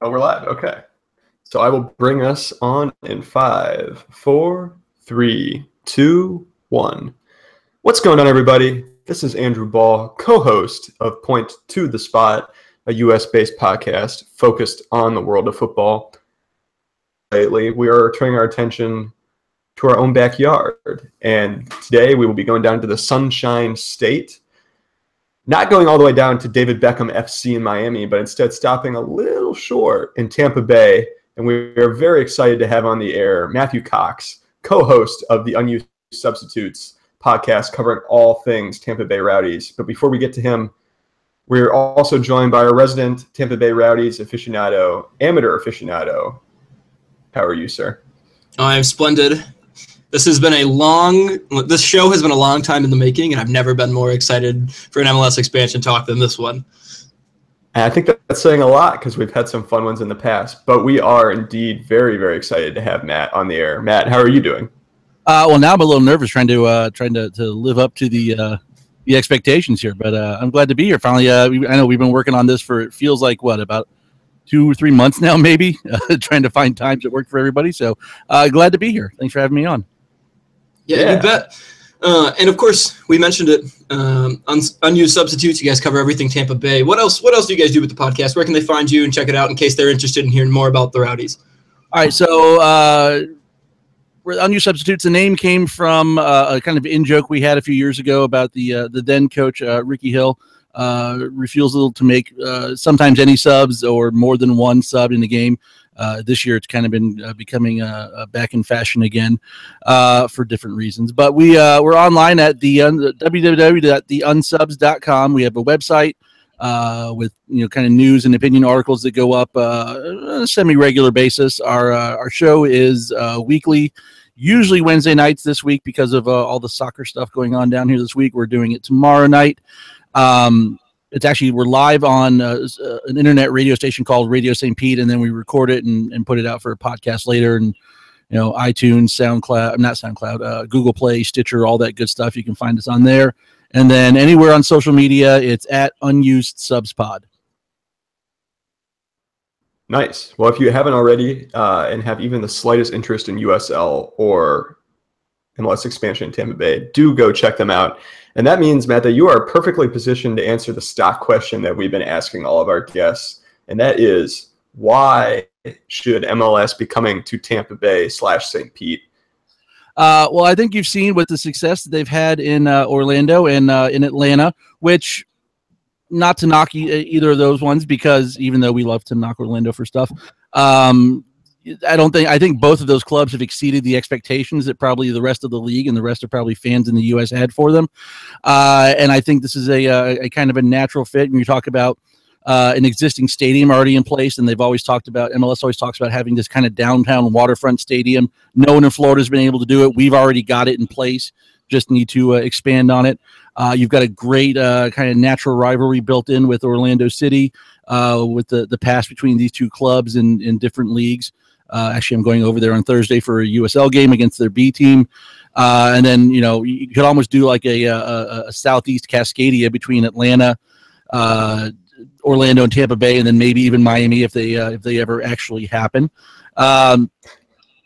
Oh, we're live. Okay. So I will bring us on in 5, 4, 3, 2, 1. What's going on, everybody? This is Andrew Ball, co-host of Point to the Spot, a U.S.-based podcast focused on the world of football. Lately, we are turning our attention to our own backyard, and today we will be going down to the Sunshine State. Not going all the way down to David Beckham FC in Miami, but instead stopping a little short in Tampa Bay. And we are very excited to have on the air Matthew Cox, co-host of the Unused Substitutes podcast covering all things Tampa Bay Rowdies. But before we get to him, we're also joined by our resident Tampa Bay Rowdies aficionado, amateur aficionado. How are you, sir? I'm splendid. This show has been a long time in the making, and I've never been more excited for an MLS expansion talk than this one. And I think that's saying a lot because we've had some fun ones in the past, but we are indeed very, very excited to have Matt on the air. Matt, how are you doing? Well, now I'm a little nervous trying to live up to the expectations here, but I'm glad to be here. Finally, I know we've been working on this for, it feels like, about 2 or 3 months now, maybe, trying to find times that work for everybody. So glad to be here. Thanks for having me on. Yeah, you bet. And of course, we mentioned it. Unused Substitutes. You guys cover everything Tampa Bay. What else do you guys do with the podcast? Where can they find you and check it out in case they're interested in hearing more about the Rowdies? All right, so Unused Substitutes. The name came from a kind of in-joke we had a few years ago about the then coach Ricky Hill refusal to make sometimes any subs or more than one sub in the game. This year, it's kind of been becoming back in fashion again for different reasons. But we're online at the www.theunsubs.com. We have a website with kind of news and opinion articles that go up on a semi-regular basis. Our show is weekly, usually Wednesday nights. This week, because of all the soccer stuff going on down here this week, we're doing it tomorrow night. It's actually, we're live on an internet radio station called Radio St. Pete, and then we record it and put it out for a podcast later. And, iTunes, Google Play, Stitcher, all that good stuff. You can find us on there. And then anywhere on social media, it's at Unused Subs Pod. Nice. Well, if you haven't already and have even the slightest interest in USL or MLS expansion in Tampa Bay, do go check them out. And that means, Matt, that you are perfectly positioned to answer the stock question that we've been asking all of our guests. And that is, why should MLS be coming to Tampa Bay / St. Pete? Well, I think you've seen with the success that they've had in Orlando and in Atlanta, which, not to knock either of those ones, because even though we love to knock Orlando for stuff, I think both of those clubs have exceeded the expectations that probably the rest of the league and the rest of probably fans in the U.S. had for them. And I think this is a kind of a natural fit. When you talk about an existing stadium already in place, and MLS always talks about having this kind of downtown waterfront stadium. No one in Florida has been able to do it. We've already got it in place. Just need to expand on it. You've got a great kind of natural rivalry built in with Orlando City, with the past between these two clubs in different leagues. Actually, I'm going over there on Thursday for a USL game against their B team. And then, you could almost do like a Southeast Cascadia between Atlanta, Orlando, and Tampa Bay, and then maybe even Miami if they ever actually happen.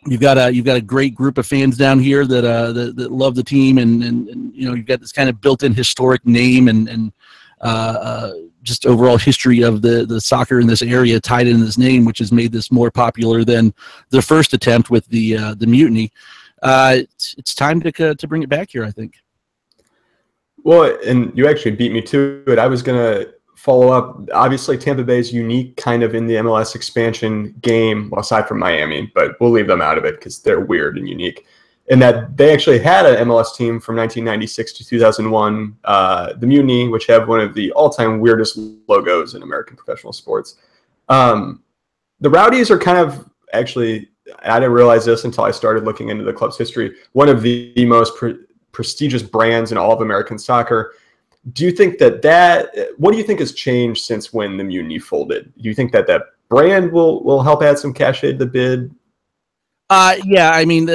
You've got a great group of fans down here that love the team, and you've got this kind of built-in historic name and just overall history of the soccer in this area tied in this name, which has made this more popular than the first attempt with the mutiny. It's time to bring it back here, I think. Well, and you actually beat me to it. I was going to follow up. Obviously, Tampa Bay is unique kind of in the MLS expansion game, well, aside from Miami, but we'll leave them out of it because they're weird and unique. And that they actually had an MLS team from 1996 to 2001, the Mutiny, which have one of the all-time weirdest logos in American professional sports. The Rowdies are kind of, actually, I didn't realize this until I started looking into the club's history, one of the most prestigious brands in all of American soccer. Do you think what do you think has changed since when the Mutiny folded? Do you think that brand will help add some cachet to the bid? Yeah, I mean,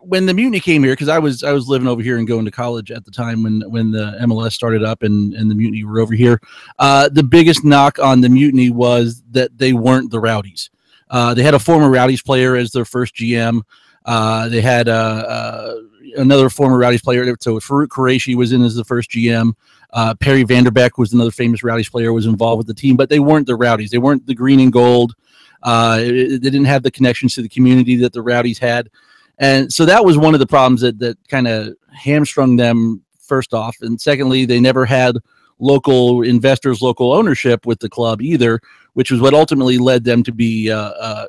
when the Mutiny came here, because I was living over here and going to college at the time when the MLS started up and the Mutiny were over here. The biggest knock on the Mutiny was that they weren't the Rowdies. They had a former Rowdies player as their first GM. They had another former Rowdies player. So Farouk Qureshi was in as the first GM. Perry Vanderbeck was another famous Rowdies player, was involved with the team, but they weren't the Rowdies. They weren't the green and gold. They didn't have the connections to the community that the Rowdies had. And so that was one of the problems that kind of hamstrung them, first off. And secondly, they never had local investors, local ownership with the club either, which was what ultimately led them to be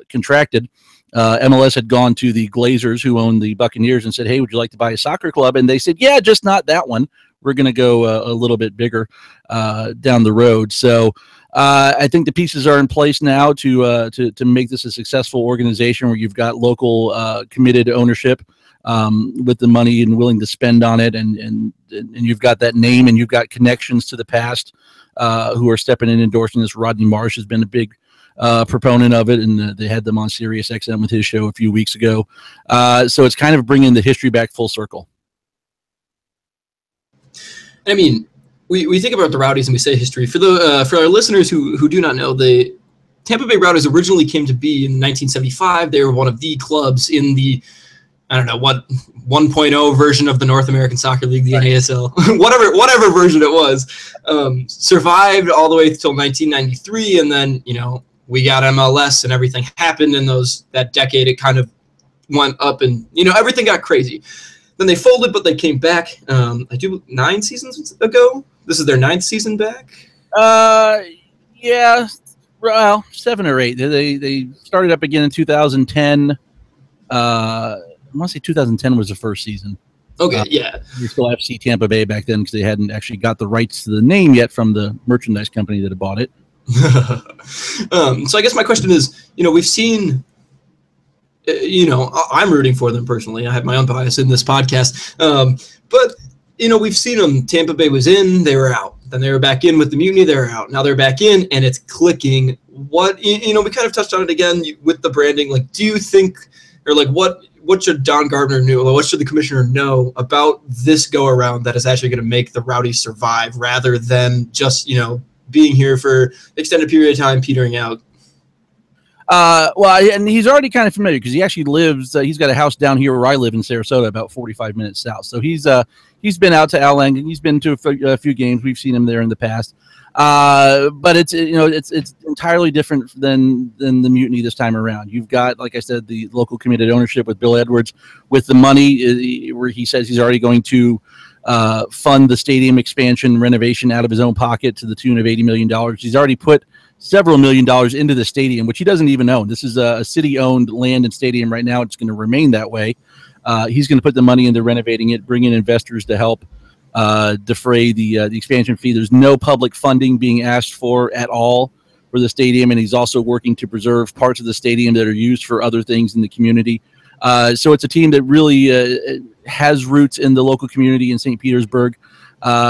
contracted. MLS had gone to the Glazers, who owned the Buccaneers, and said, hey, would you like to buy a soccer club? And they said, yeah, just not that one. We're going to go a little bit bigger down the road. So I think the pieces are in place now to make this a successful organization where you've got local committed ownership with the money and willing to spend on it, and you've got that name, and you've got connections to the past who are stepping in and endorsing this. Rodney Marsh has been a big proponent of it, and they had them on Sirius XM with his show a few weeks ago. So it's kind of bringing the history back full circle. I mean, we think about the Rowdies and we say history. For our listeners who do not know, the Tampa Bay Rowdies originally came to be in 1975. They were one of the clubs in the, I don't know, what 1.0 version of the North American Soccer League, the NASL, whatever version it was. Survived all the way till 1993, and then we got MLS and everything happened in that decade. It kind of went up, and everything got crazy. Then they folded, but they came back. I do 9 seasons ago. This is their 9th season back. Yeah, well, 7 or 8. They started up again in 2010. I want to say 2010 was the first season. Okay, yeah. We still FC Tampa Bay back then because they hadn't actually got the rights to the name yet from the merchandise company that had bought it. So I guess my question is, we've seen. I'm rooting for them personally. I have my own bias in this podcast. But, we've seen them. Tampa Bay was in, they were out. Then they were back in with the Mutiny, they were out. Now they're back in, and it's clicking. What, we kind of touched on it again with the branding. Like, do you think, or like, what should Don Gardner know, or what should the commissioner know about this go-around that is actually going to make the Rowdies survive rather than just, being here for extended period of time, petering out? Well, and he's already kind of familiar because he actually lives. He's got a house down here where I live in Sarasota, about 45 minutes south. So he's been out to Al Lang, and he's been to a few games. We've seen him there in the past. But it's entirely different than the Mutiny this time around. You've got, like I said, the local committed ownership with Bill Edwards, with the money where he says he's already going to fund the stadium expansion renovation out of his own pocket to the tune of $80 million. He's already put several $1 million into the stadium, which he doesn't even own. This is a city-owned land and stadium right now. It's going to remain that way. He's going to put the money into renovating it, bring in investors to help defray the expansion fee. There's no public funding being asked for at all for the stadium, and he's also working to preserve parts of the stadium that are used for other things in the community. So it's a team that really has roots in the local community in St. Petersburg,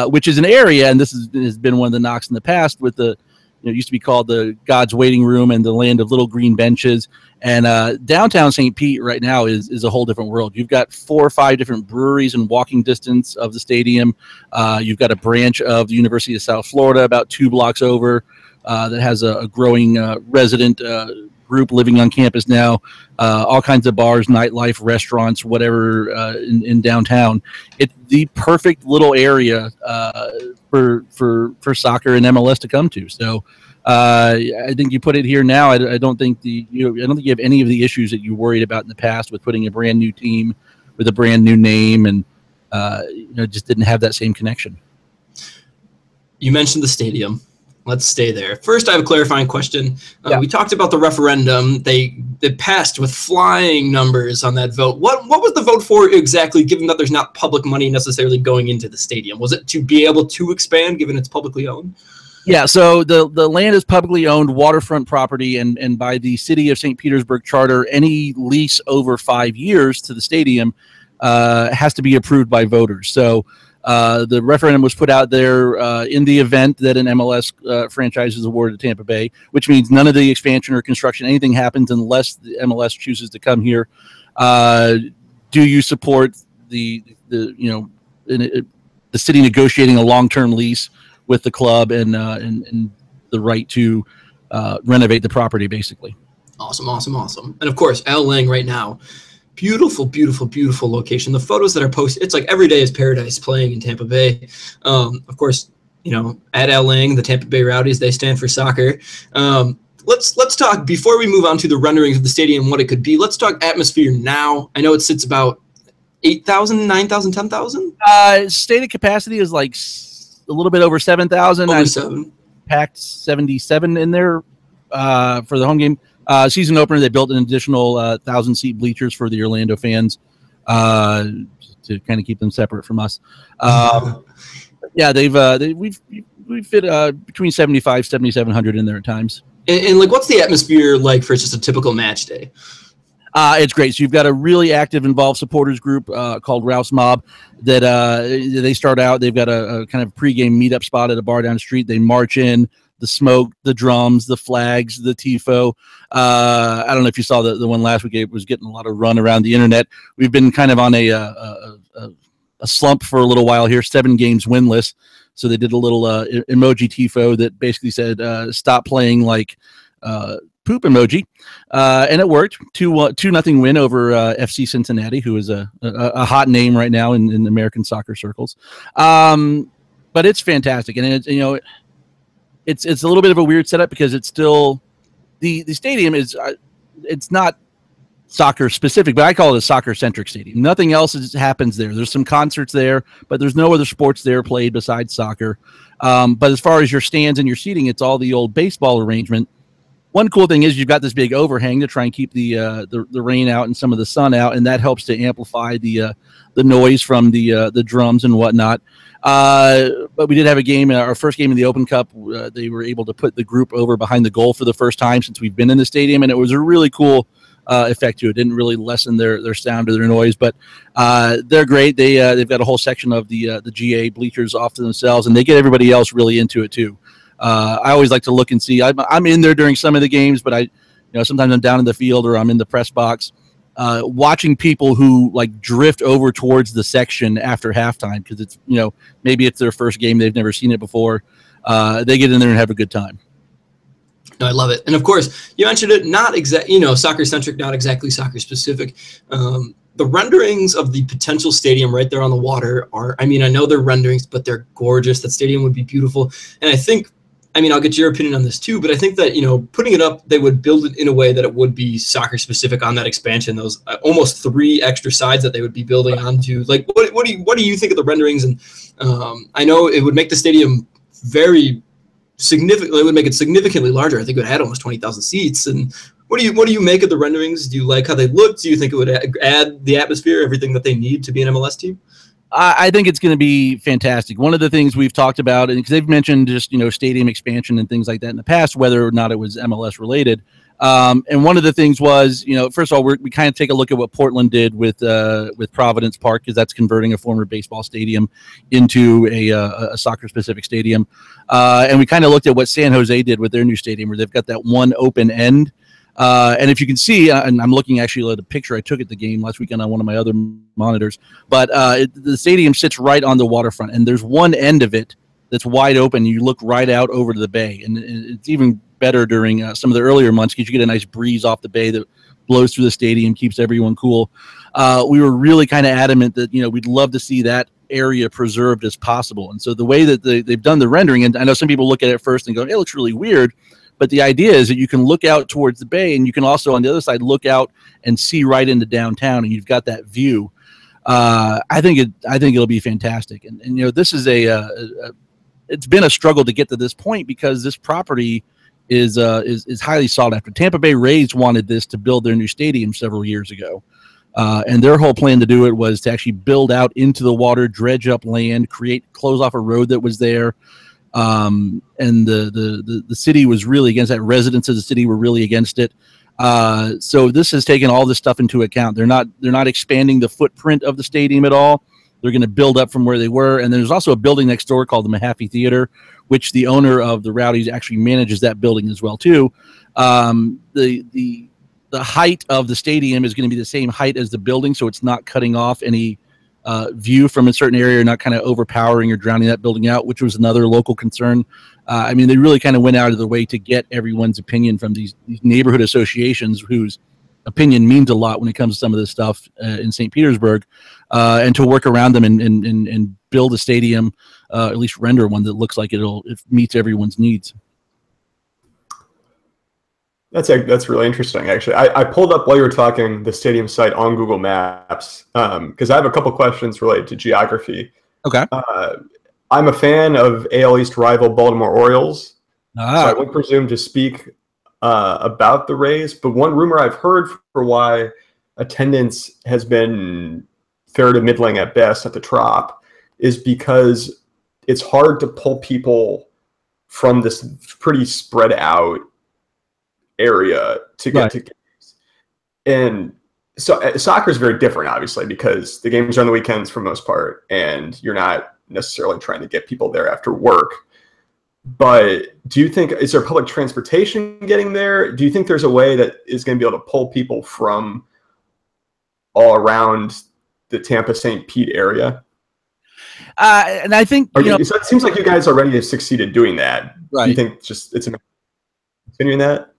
which is an area, and this has been one of the knocks in the past with the, it used to be called the God's Waiting Room and the land of little green benches. And downtown St. Pete right now is a whole different world. You've got 4 or 5 different breweries in walking distance of the stadium. You've got a branch of the University of South Florida about 2 blocks over that has a growing resident group living on campus now. All kinds of bars, nightlife, restaurants, whatever in downtown. It's the perfect little area for soccer and MLS to come to. So I think you put it here now. I don't think you have any of the issues that you worried about in the past with putting a brand new team with a brand new name, and just didn't have that same connection. You mentioned the stadium. Let's stay there. First, I have a clarifying question. We talked about the referendum. It passed with flying numbers on that vote. What was the vote for exactly, given that there's not public money necessarily going into the stadium? Was it to be able to expand, given it's publicly owned? Yeah, so the land is publicly owned waterfront property, and by the city of St. Petersburg charter, any lease over 5 years to the stadium has to be approved by voters. So the referendum was put out there in the event that an MLS franchise is awarded to Tampa Bay, which means none of the expansion or construction, anything happens unless the MLS chooses to come here. do you support the city negotiating a long-term lease with the club and the right to renovate the property, basically. Awesome. And of course, Al Lang right now, beautiful location. The photos that are posted, it's like every day is paradise playing in Tampa Bay. Of course, at Al Lang, the Tampa Bay Rowdies, they stand for soccer. Let's talk, before we move on to the renderings of the stadium, what it could be, let's talk atmosphere now. I know it sits about 8,000, 9,000, 10,000? Stated capacity is like a little bit over 7,000. Over 7. Packed 77 in there for the home game. Season opener, they built an additional 1,000-seat bleachers for the Orlando fans to kind of keep them separate from us. Yeah, we've fit between 7,700 in there at times. And like, what's the atmosphere like for just a typical match day? It's great. So you've got a really active, involved supporters group called Rouse Mob that they start out. They've got a kind of pregame meetup spot at a bar down the street. They march in, the smoke, the drums, the flags, the tifo. I don't know if you saw the one last week. It was getting a lot of run around the internet. We've been kind of on a slump for a little while here, 7 games winless. So they did a little emoji tifo that basically said, stop playing like poop emoji. And it worked. 2-0 win over FC Cincinnati, who is a hot name right now in American soccer circles. But it's fantastic. And it's a little bit of a weird setup because it's still the stadium is it's not soccer specific, but I call it a soccer centric stadium. Nothing else happens there. There's some concerts there, but there's no other sports there played besides soccer. But as far as your stands and your seating, it's all the old baseball arrangement. One cool thing is you've got this big overhang to try and keep the rain out and some of the sun out, and that helps to amplify the noise from the drums and whatnot. But we did have a game, our first game in the Open Cup. They were able to put the group over behind the goal for the first time since we've been in the stadium, and it was a really cool effect to it. Didn't really lessen their sound or their noise, but they're great. They've got a whole section of the GA bleachers off to themselves, and they get everybody else really into it too. I always like to look and see. I'm in there during some of the games, but sometimes I'm down in the field or I'm in the press box, watching people who like drift over towards the section after halftime because it's maybe it's their first game, they've never seen it before. They get in there and have a good time. No, I love it. And of course, you mentioned it, not soccer centric, not exactly soccer specific. The renderings of the potential stadium right there on the water are, I know they're renderings, but they're gorgeous. That stadium would be beautiful. And I think, I'll get your opinion on this too, but I think that, putting it up, they would build it in a way that it would be soccer specific on that expansion, those almost 3 extra sides that they would be building onto. Like, what do you think of the renderings? And I know it would make the stadium very significantly, it would make it significantly larger. I think it would add almost 20,000 seats. And what do you make of the renderings? Do you like how they look? Do you think it would add the atmosphere, everything that they need to be an MLS team? I think it's going to be fantastic. One of the things we've talked about, and because they've mentioned just stadium expansion and things like that in the past, whether or not it was MLS related. And one of the things was, first of all, we kind of take a look at what Portland did with Providence Park, because that's converting a former baseball stadium into a soccer specific stadium. And we kind of looked at what San Jose did with their new stadium, where they've got that one open end. And if you can see, and I'm looking actually at a picture I took at the game last weekend on one of my other monitors, but the stadium sits right on the waterfront, and there's one end of it that's wide open. You look right out over to the bay, and it's even better during some of the earlier months because you get a nice breeze off the bay that blows through the stadium, keeps everyone cool. We were really kind of adamant that we'd love to see that area preserved as possible, and so the way that they've done the rendering, and I know some people look at it first and go, it looks really weird. But the idea is that you can look out towards the bay, and you can also, on the other side, look out and see right into downtown, and you've got that view. I think it'll be fantastic. And this is it's been a struggle to get to this point because this property is highly sought after. Tampa Bay Rays wanted this to build their new stadium several years ago, and their whole plan to do it was to actually build out into the water, dredge up land, close off a road that was there. And the city was really against that. Residents of the city were really against it. So this has taken all this stuff into account. They're not expanding the footprint of the stadium at all. They're going to build up from where they were. And there's also a building next door called the Mahaffey Theater, which the owner of the Rowdies actually manages that building as well too. The height of the stadium is going to be the same height as the building, so it's not cutting off any view from a certain area, or not kind of overpowering or drowning that building out, which was another local concern. I mean, they really kind of went out of their way to get everyone's opinion from these neighborhood associations whose opinion means a lot when it comes to some of this stuff in St. Petersburg, and to work around them and build a stadium, at least render one that looks like it meets everyone's needs. That's really interesting, actually. I pulled up while you were talking the stadium site on Google Maps because I have a couple questions related to geography. Okay. I'm a fan of AL East rival Baltimore Orioles, so I would presume to speak about the Rays. But one rumor I've heard for why attendance has been fair to middling at best at the Trop is because it's hard to pull people from this pretty spread out area to get to games. And so soccer is very different, obviously, because the games are on the weekends for the most part, and you're not necessarily trying to get people there after work. But do you think, is there public transportation getting there? Do you think there's a way that is going to be able to pull people from all around the Tampa St. Pete area? And I think, so it seems like you guys already have succeeded doing that. Right. Do you think just it's continuing that?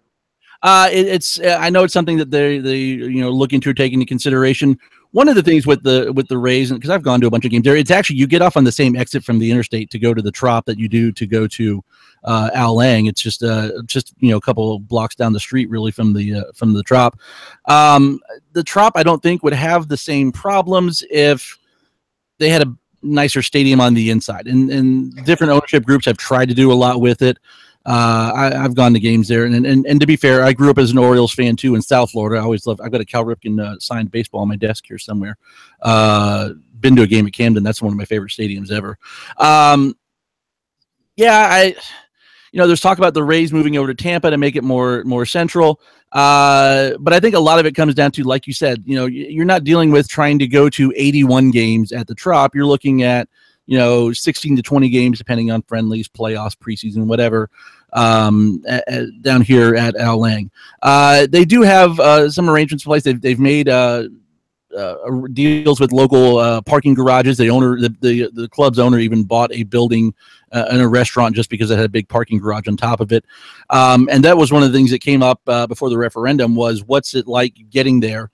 It's I know it's something that they look into or take into consideration. One of the things with the Rays, because I've gone to a bunch of games there, it's actually you get off on the same exit from the interstate to go to the Trop that you do to go to Al Lang. It's just a couple of blocks down the street really from the Trop. The Trop I don't think would have the same problems if they had a nicer stadium on the inside, and different ownership groups have tried to do a lot with it. I've gone to games there, and to be fair, I grew up as an Orioles fan too in South Florida. I always loved. I've got a Cal Ripken signed baseball on my desk here somewhere. Been to a game at Camden. That's one of my favorite stadiums ever. There's talk about the Rays moving over to Tampa to make it more central. But I think a lot of it comes down to, like you said, you're not dealing with trying to go to 81 games at the Trop. You're looking at 16 to 20 games, depending on friendlies, playoffs, preseason, whatever, down here at Al Lang. They do have some arrangements in place. They've made deals with local parking garages. The club's owner even bought a building and a restaurant just because it had a big parking garage on top of it. And that was one of the things that came up before the referendum was what's it like getting there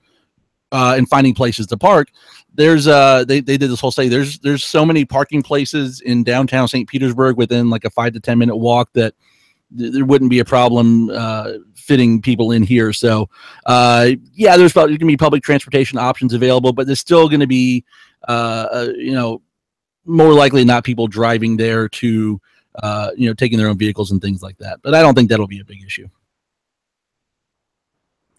and finding places to park. There's they did this whole study. There's so many parking places in downtown St. Petersburg within like a 5 to 10 minute walk that there wouldn't be a problem fitting people in here. So there's going to be public transportation options available, but there's still going to be more likely not people driving there to taking their own vehicles and things like that. But I don't think that'll be a big issue.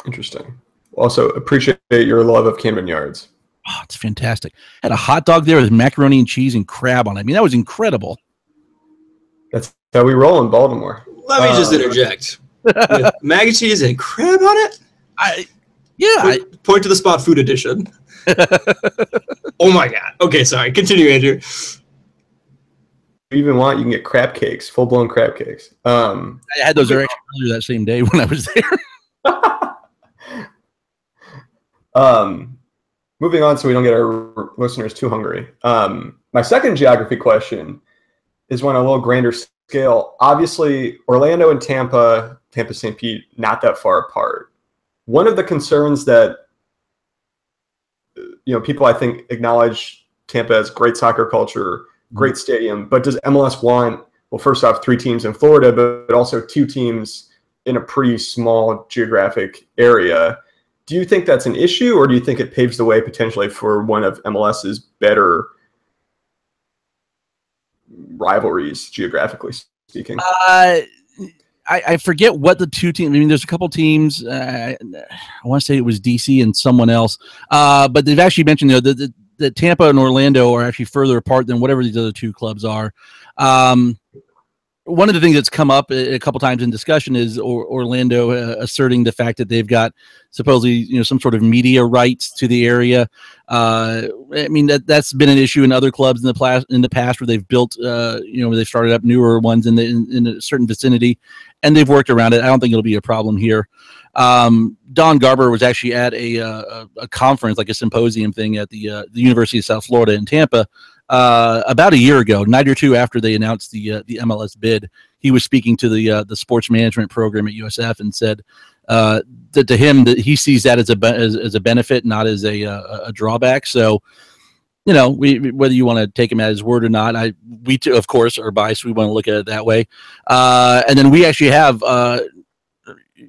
Interesting. Also appreciate your love of Camden Yards. Oh, it's fantastic. Had a hot dog there with macaroni and cheese and crab on it. I mean, that was incredible. That's how we roll in Baltimore. Let me just interject. With mac and cheese and crab on it? Point to the spot food edition. Oh my God. Okay, sorry. Continue, Andrew. If you even want, you can get crab cakes, full-blown crab cakes. I had those earlier that same day when I was there. Moving on so we don't get our listeners too hungry. My second geography question is one on a little grander scale. Obviously, Orlando and Tampa St. Pete, not that far apart. One of the concerns that people I think acknowledge Tampa has great soccer culture, great stadium, but does MLS want, well, first off, 3 teams in Florida, but also 2 teams in a pretty small geographic area? Do you think that's an issue, or do you think it paves the way potentially for one of MLS's better rivalries, geographically speaking? I forget what the 2 teams. I mean, there's a couple teams. I want to say it was DC and someone else, but they've actually mentioned that Tampa and Orlando are actually further apart than whatever these other 2 clubs are. One of the things that's come up a couple times in discussion is Orlando asserting the fact that they've got supposedly some sort of media rights to the area. I mean that's been an issue in other clubs in the past where they've built where they've started up newer ones in a certain vicinity, and they've worked around it. I don't think it'll be a problem here. Don Garber was actually at a conference, like a symposium thing at the University of South Florida in Tampa about a year ago, night or two after they announced the MLS bid. He was speaking to the sports management program at USF and said that to him that he sees that as a benefit, not as a drawback. So, you know, whether you want to take him at his word or not, we too, of course, are biased. We want to look at it that way. And then we actually have.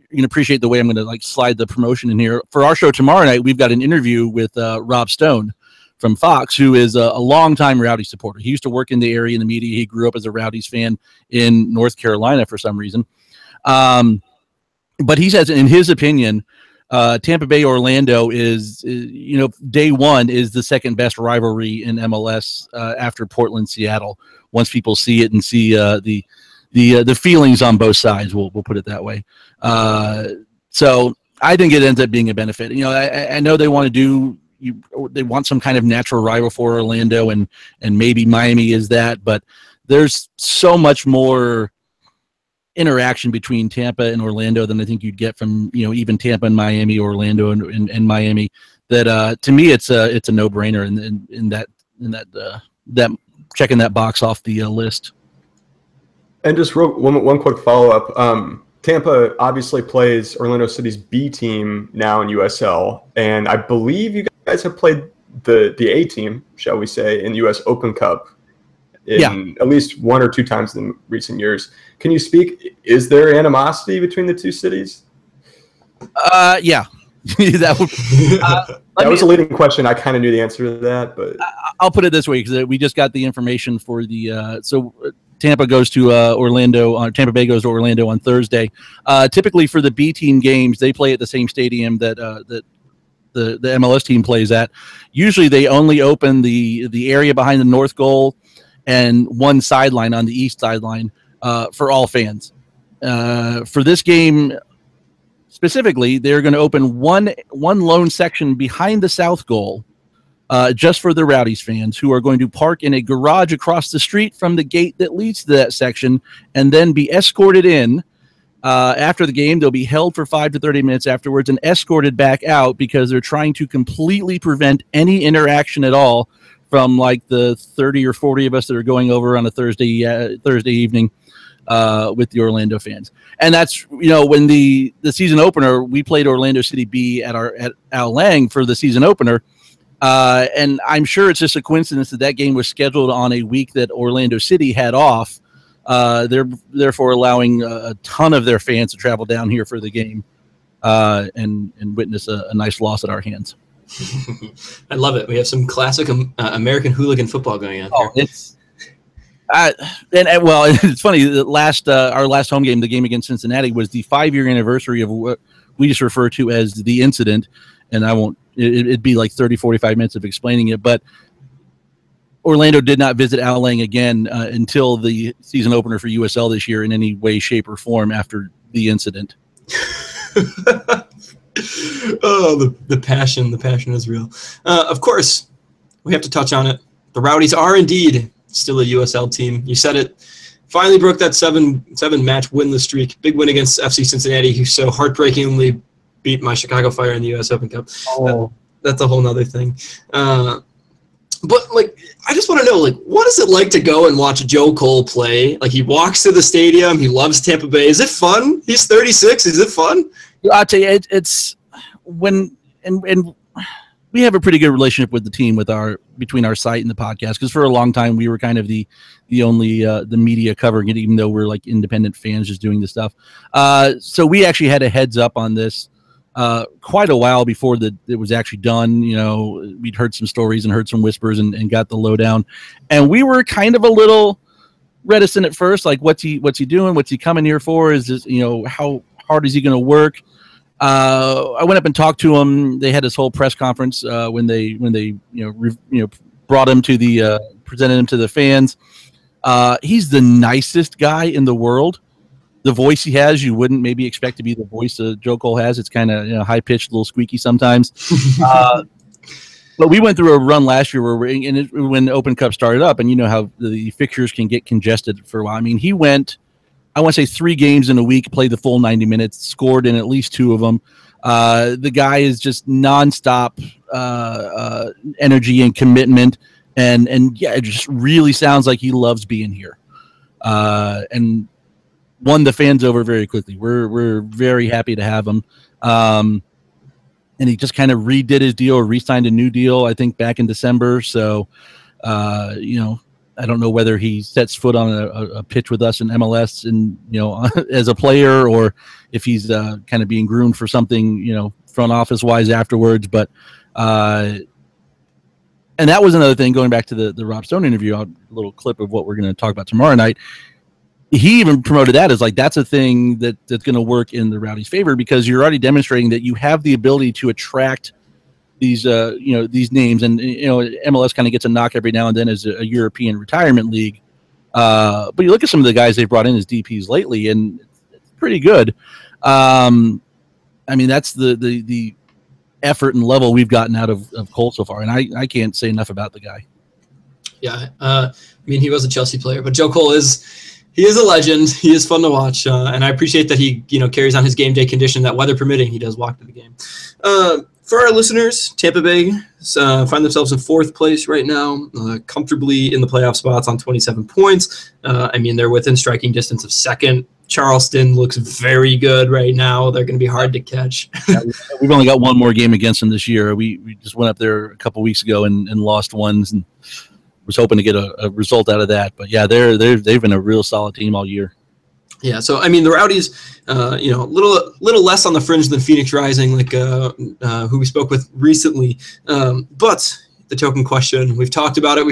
You can appreciate the way I'm going to like slide the promotion in here for our show tomorrow night. We've got an interview with Rob Stone from Fox, who is a longtime Rowdies supporter. He used to work in the area in the media. He grew up as a Rowdies fan in North Carolina for some reason. But he says, in his opinion, Tampa Bay Orlando is, you know, day one is the second best rivalry in MLS after Portland Seattle. Once people see it and see the feelings on both sides, we'll put it that way. So I think it ends up being a benefit. You know, I know they want to they want some kind of natural rival for Orlando, and maybe Miami is that, but there's so much more interaction between Tampa and Orlando than I think you'd get from, you know, even Tampa and Miami, Orlando and Miami, that to me it's a no-brainer in that checking that box off the list. And just one quick follow-up. Tampa obviously plays Orlando City's B team now in USL, and I believe you guys have played the A team, shall we say, in US Open Cup at least one or two times in recent years. Can you speak? Is there animosity between the two cities? Yeah. that was a leading question. I kind of knew the answer to that, but I'll put it this way, because we just got the information for the Tampa goes to Orlando. Tampa Bay goes to Orlando on Thursday. Typically, for the B team games, they play at the same stadium that the MLS team plays at. Usually, they only open the area behind the north goal and one sideline on the east sideline for all fans. For this game specifically, they're going to open one lone section behind the south goal. Just for the Rowdies fans, who are going to park in a garage across the street from the gate that leads to that section and then be escorted in. After the game, they'll be held for 5 to 30 minutes afterwards and escorted back out, because they're trying to completely prevent any interaction at all from like the 30 or 40 of us that are going over on a Thursday evening with the Orlando fans. And that's, you know, when the season opener, we played Orlando City B at Al Lang for the season opener. And I'm sure it's just a coincidence that game was scheduled on a week that Orlando City had off. They're therefore allowing a ton of their fans to travel down here for the game and witness a nice loss at our hands. I love it. We have some classic American hooligan football going on here. It's funny that our last home game, the game against Cincinnati, was the 5-year anniversary of what we just refer to as the incident. And I won't. It'd be like 30, 45 minutes of explaining it. But Orlando did not visit Al Lang again until the season opener for USL this year in any way, shape, or form after the incident. Oh, the passion is real. Of course, we have to touch on it. The Rowdies are indeed still a USL team. You said it. Finally broke that seven match winless streak. Big win against FC Cincinnati, who so heartbreakingly beat my Chicago Fire in the US Open Cup. That's a whole nother thing. But like, I just want to know, like, what is it like to go and watch Joe Cole play? Like, he walks to the stadium. He loves Tampa Bay. Is it fun? He's 36. Is it fun? I'll tell you, it's when and we have a pretty good relationship with the team between our site and the podcast, because for a long time we were kind of the only the media covering it, even though we're like independent fans just doing the stuff. So we actually had a heads up on this quite a while before it was actually done. You know, we'd heard some stories and heard some whispers and got the lowdown, and we were kind of a little reticent at first, like what's he doing? What's he coming here for? Is this, you know, how hard is he going to work? I went up and talked to him. They had this whole press conference when they brought him to presented him to the fans. He's the nicest guy in the world. The voice he has, you wouldn't maybe expect to be the voice Joe Cole has. It's kind of high pitched, a little squeaky sometimes. But we went through a run last year when the Open Cup started up, and you know how the fixtures can get congested for a while. I mean, he went I want to say 3 games in a week, played the full 90 minutes, scored in at least 2 of them. The guy is just nonstop energy and commitment, and yeah, it just really sounds like he loves being here, and won the fans over very quickly. We're very happy to have him, and he just kind of redid his deal, or re-signed a new deal, I think back in December. So, I don't know whether he sets foot on a pitch with us in MLS and, as a player, or if he's kind of being groomed for something, front office wise afterwards. But, and that was another thing, going back to the Rob Stone interview, a little clip of what we're going to talk about tomorrow night. He even promoted that as like, that's a thing that's going to work in the Rowdies' favor, because you're already demonstrating that you have the ability to attract these these names, and MLS kind of gets a knock every now and then as a European retirement league, but you look at some of the guys they've brought in as DPs lately, and it's pretty good. I mean, that's the effort and level we've gotten out of Cole so far, and I can't say enough about the guy. Yeah, I mean, he was a Chelsea player, but Joe Cole is a legend. He is fun to watch, and I appreciate that he carries on his game day condition, that weather permitting, he does walk to the game. For our listeners, Tampa Bay find themselves in 4th place right now, comfortably in the playoff spots on 27 points. I mean, they're within striking distance of 2nd. Charleston looks very good right now. They're going to be hard to catch. Yeah, we've only got 1 more game against them this year. We just went up there a couple weeks ago and lost ones, and was hoping to get a result out of that. But yeah, they've been a real solid team all year. Yeah, so I mean, the Rowdies, a little less on the fringe than Phoenix Rising, like who we spoke with recently. But the token question, we've talked about it.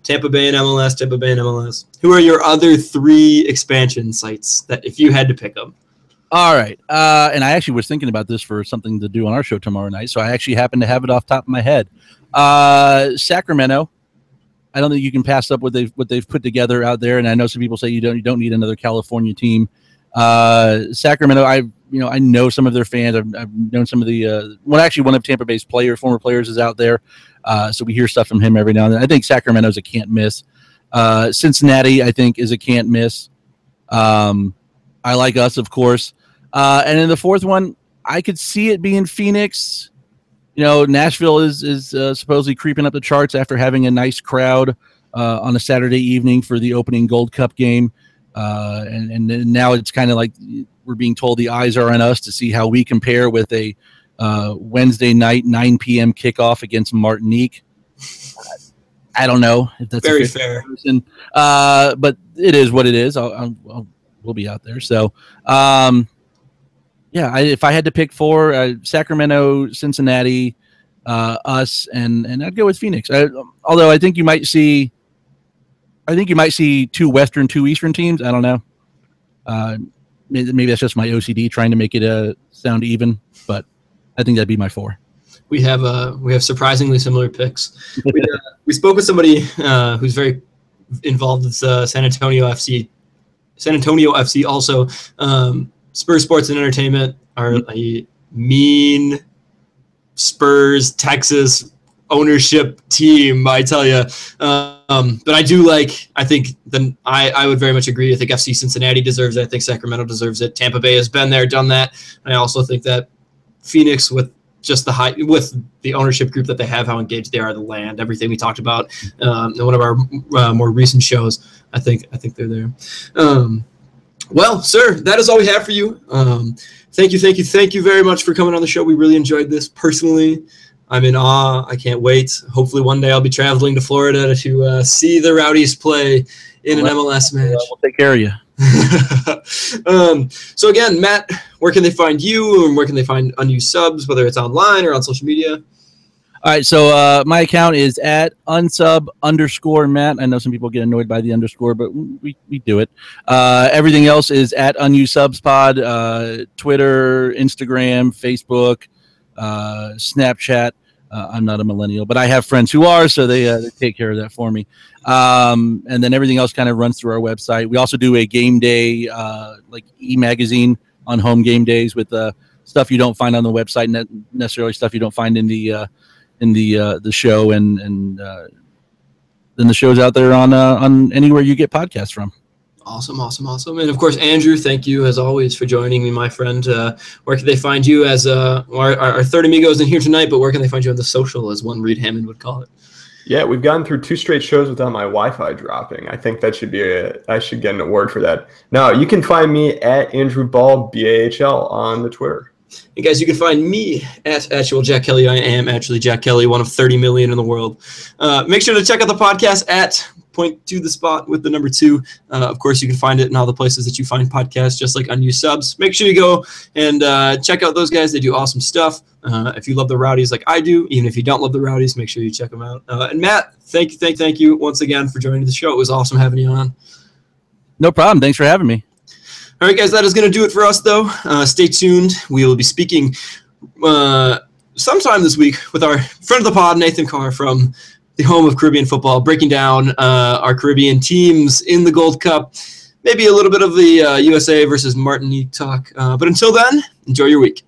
Tampa Bay and MLS. Who are your other 3 expansion sites that, if you had to pick them? All right, and I actually was thinking about this for something to do on our show tomorrow night, so I actually happen to have it off the top of my head. Sacramento. I don't think you can pass up what they've put together out there, and I know some people say you don't need another California team. Sacramento, I know some of their fans. I've known some of the one of Tampa Bay's former players is out there, so we hear stuff from him every now and then. I think Sacramento's a can't miss. Cincinnati, I think, is a can't miss. I like us, of course, and then the 4th one, I could see it being Phoenix. Nashville is supposedly creeping up the charts after having a nice crowd on a Saturday evening for the opening Gold Cup game. And now it's kind of like we're being told the eyes are on us to see how we compare with a Wednesday night 9 p.m. kickoff against Martinique. I don't know if that's very fair. But it is what it is. We'll be out there. So, yeah, if I had to pick 4, Sacramento, Cincinnati, us, and I'd go with Phoenix. Although I think you might see 2 Western, 2 Eastern teams. I don't know. Maybe that's just my OCD trying to make it sound even, but I think that'd be my 4. We have surprisingly similar picks. We spoke with somebody who's very involved with San Antonio FC. San Antonio FC also. Spurs Sports and Entertainment are a mean Spurs Texas ownership team, I tell you. But I would very much agree. I think FC Cincinnati deserves it. I think Sacramento deserves it. Tampa Bay has been there, done that. And I also think that Phoenix, with just with the ownership group that they have, how engaged they are, the land, everything we talked about in one of our more recent shows, I think they're there. Well, sir, that is all we have for you. Thank you very much for coming on the show. We really enjoyed this. Personally, I'm in awe. I can't wait. Hopefully one day I'll be traveling to Florida to see the Rowdies play in an MLS match. We'll take care of you. So again, Matt, where can they find you, and where can they find unused subs, whether it's online or on social media? All right, so my account is at unsub_Matt. I know some people get annoyed by the underscore, but we do it. Everything else is at unusedSubsPod, Twitter, Instagram, Facebook, Snapchat. I'm not a millennial, but I have friends who are, so they take care of that for me. And then everything else kind of runs through our website. We also do a game day, like e-magazine on home game days with stuff you don't find on the website, necessarily stuff you don't find in the show, and then the show's out there on anywhere you get podcasts from. Awesome. And, of course, Andrew, thank you, as always, for joining me, my friend. Where can they find you as our third amigos in here tonight, but where can they find you on the social, as one Reed Hammond would call it? Yeah, we've gone through 2 straight shows without my Wi-Fi dropping. I think that should be I should get an award for that. No, you can find me at Andrew Ball, BAHL, on the Twitter. And guys, you can find me at actual Jack Kelly. I am actually Jack Kelly, one of 30 million in the world. Make sure to check out the podcast at Point to the Spot with the number 2. Of course, you can find it in all the places that you find podcasts, just like Unused Subs. Make sure you go and check out those guys. They do awesome stuff. If you love the Rowdies like I do, even if you don't love the Rowdies, make sure you check them out. And Matt, thank you once again for joining the show. It was awesome having you on. No problem. Thanks for having me. All right, guys, that is going to do it for us, though. Stay tuned. We will be speaking sometime this week with our friend of the pod, Nathan Carr, from the home of Caribbean football, breaking down our Caribbean teams in the Gold Cup, maybe a little bit of the USA versus Martinique talk. But until then, enjoy your week.